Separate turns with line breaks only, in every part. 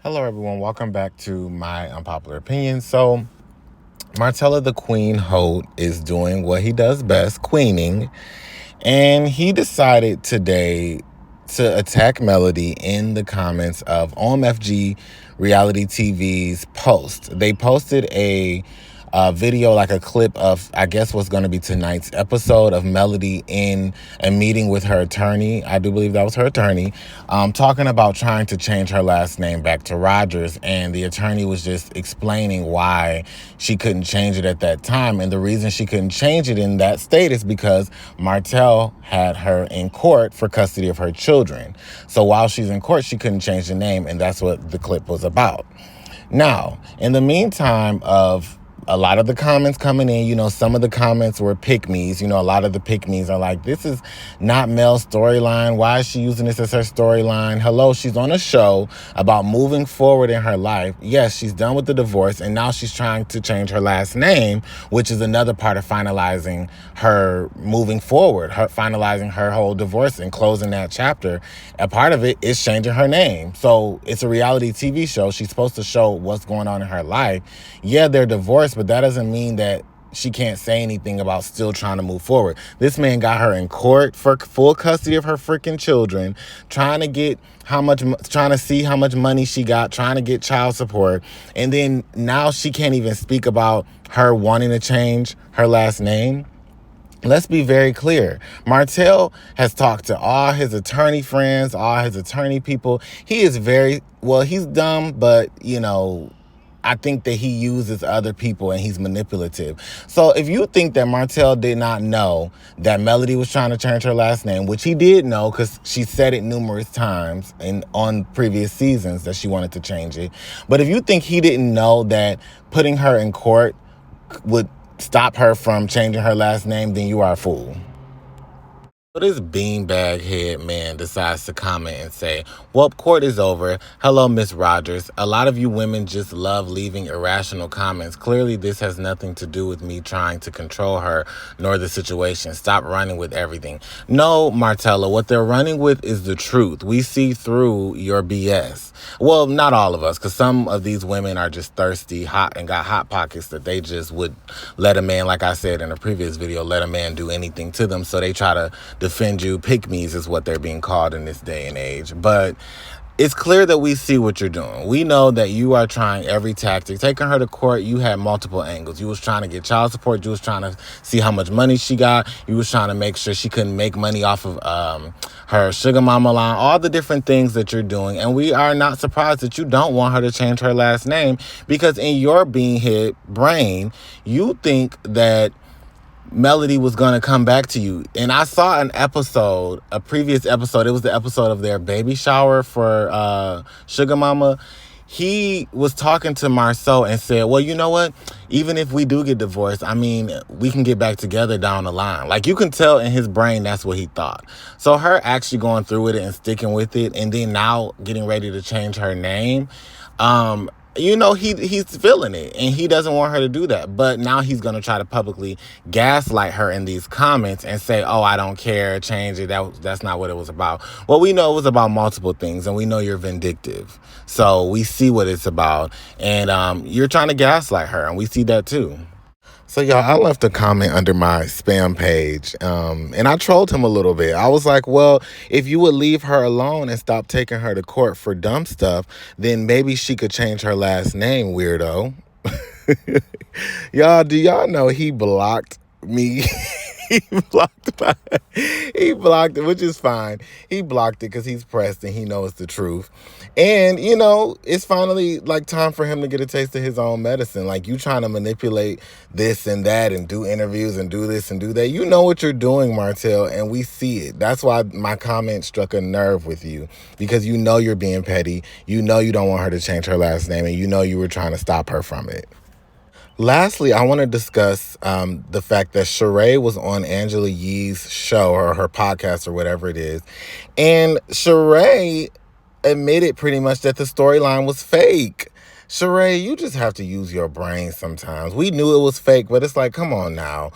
Hello, everyone. Welcome back to my unpopular opinion. So, Martell the Queen Holt is doing what he does best, queening, and he decided today to attack Melody in the comments of OMFG Reality TV's post. They posted a video, like a clip of, I guess, what's going to be tonight's episode of Melody in a meeting with her attorney. I do believe that was her attorney, talking about trying to change her last name back to Rogers. And the attorney was just explaining why she couldn't change it at that time. And the reason she couldn't change it in that state is because Martell had her in court for custody of her children. So while she's in court, she couldn't change the name. And that's what the clip was about. Now, in the meantime of a lot of the comments coming in, some of the comments were pick-me's. A lot of the pick-me's are like, this is not Mel's storyline. Why is she using this as her storyline? Hello, she's on a show about moving forward in her life. Yes, she's done with the divorce, and now she's trying to change her last name, which is another part of finalizing her moving forward, her finalizing her whole divorce and closing that chapter. A part of it is changing her name. So it's a reality TV show. She's supposed to show what's going on in her life. Yeah, they're divorced, but that doesn't mean that she can't say anything about still trying to move forward. This man got her in court for full custody of her freaking children, trying to see how much money she got, trying to get child support. And then now she can't even speak about her wanting to change her last name. Let's be very clear. Martell has talked to all his attorney friends, all his attorney people. He is he's dumb, but, I think that he uses other people and he's manipulative. So if you think that Martell did not know that Melody was trying to change her last name, which he did know because she said it numerous times on previous seasons that she wanted to change it. But if you think he didn't know that putting her in court would stop her from changing her last name, then you are a fool. So this beanbag head man decides to comment and say, well, court is over. Hello, Miss Rogers. A lot of you women just love leaving irrational comments. Clearly, this has nothing to do with me trying to control her nor the situation. Stop running with everything. No, Martella, what they're running with is the truth. We see through your BS. Well, not all of us, because some of these women are just thirsty, hot, and got hot pockets that they just would let a man, like I said in a previous video, let a man do anything to them. So they try to defend you. Pick-me's is what they're being called in this day and age. But it's clear that we see what you're doing. We know that you are trying every tactic. Taking her to court, you had multiple angles. You was trying to get child support. You was trying to see how much money she got. You was trying to make sure she couldn't make money off of her sugar mama line, all the different things that you're doing. And we are not surprised that you don't want her to change her last name, because in your bean-head brain, you think that Melody was going to come back to you. And I saw a previous episode. It was the episode of their baby shower for Sugar Mama. He was talking to Marceau and said, well, you know what? Even if we do get divorced, we can get back together down the line. Like, you can tell in his brain that's what he thought. So her actually going through with it and sticking with it, and then now getting ready to change her name, he's feeling it, and he doesn't want her to do that. But now he's going to try to publicly gaslight her in these comments and say, oh, I don't care, change it. That's not what it was about. Well, we know it was about multiple things, and we know you're vindictive. So we see what it's about, and you're trying to gaslight her, and we see that too. So, y'all, I left a comment under my spam page, and I trolled him a little bit. I was like, well, if you would leave her alone and stop taking her to court for dumb stuff, then maybe she could change her last name, weirdo. Y'all, do y'all know he blocked me? He blocked it, which is fine. He blocked it because he's pressed and he knows the truth. And, it's finally like time for him to get a taste of his own medicine. Like, you trying to manipulate this and that and do interviews and do this and do that. You know what you're doing, Martell, and we see it. That's why my comment struck a nerve with you, because you know you're being petty. You know you don't want her to change her last name, and you know you were trying to stop her from it. Lastly, I want to discuss the fact that Sharee was on Angela Yee's show, or her podcast, or whatever it is. And Sharee admitted pretty much that the storyline was fake. Sharee, you just have to use your brain sometimes. We knew it was fake, but it's like, come on now.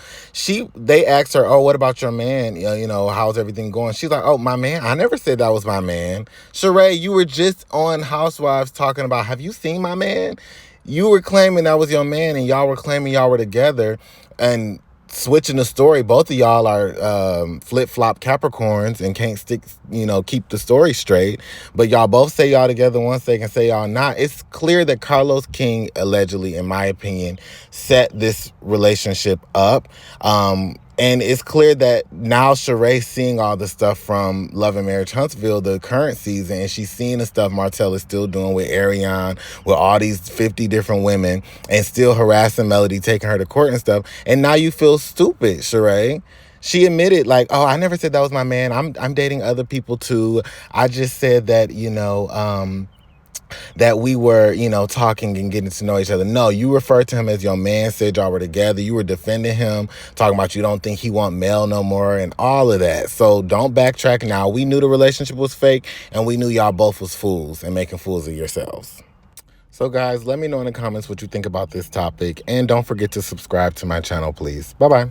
They asked her, oh, what about your man? How's everything going? She's like, oh, my man? I never said that was my man. Sharee, you were just on Housewives talking about, have you seen my man? You were claiming that was your man, and y'all were claiming y'all were together, and switching the story. Both of y'all are flip-flop Capricorns and can't keep the story straight. But y'all both say y'all together once they can say y'all not. It's clear that Carlos King allegedly, in my opinion, set this relationship up. And it's clear that now Sharee's seeing all the stuff from Love and Marriage Huntsville, the current season, and she's seeing the stuff Martell is still doing with Ariane, with all these 50 different women, and still harassing Melody, taking her to court and stuff. And now you feel stupid, Sharee. She admitted, like, oh, I never said that was my man. I'm dating other people too. I just said that, that we were, talking and getting to know each other. No, you referred to him as your man, said y'all were together. You were defending him, talking about you don't think he want Mel no more and all of that. So don't backtrack now. We knew the relationship was fake, and we knew y'all both was fools and making fools of yourselves. So guys, let me know in the comments what you think about this topic, and don't forget to subscribe to my channel, please. Bye-bye.